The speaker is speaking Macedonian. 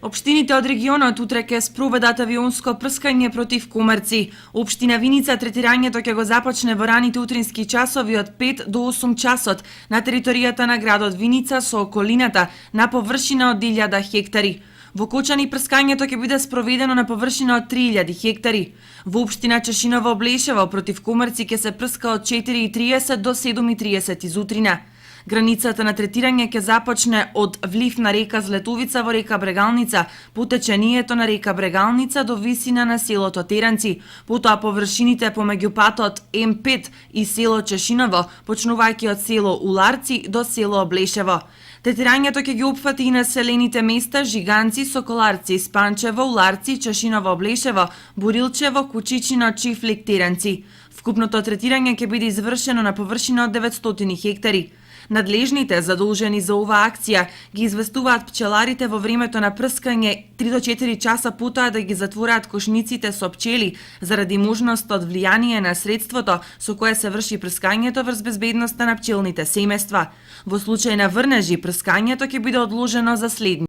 Општините од регионот утре ќе спроведат авионско прскање против комарци. Општина Виница третирањето ќе го започне во раните утрински часови од 5 до 8 часот на територијата на градот Виница со околината на површина од 1000 хектари. Во Кочани прскањето ќе биде спроведено на површина од 3000 хектари. Во општина Чешиново Облешево против комарци ќе се прска од 4:30 до 7:30 изутрина. Границата на третирање ќе започне од влив на река Злетовица во река Брегалница, по течението на река Брегалница до висина на селото Теранци, потоа површините помеѓу патот М5 и село Чешиново, почнувајќи од село Уларци до село Облешево. Третирањето ќе ги опфати и населените места Жиганци, Соколарци, Спанчево, Уларци, Чешиново, Облешево, Бурилчево, Кучичино, Чифлик, Теранци. Вкупното третирање ќе биде извршено на површина од 900 хектари. Надлежните задолжени за оваа акција ги известуваат пчеларите во времето на прскање 3 до 4 часа потоа да ги затвораат кошниците со пчели заради можност од влијание на средството со кое се врши прскањето врз безбедноста на пчелните семејства. Во случај на врнежи, прскањето ќе биде одложено за следниот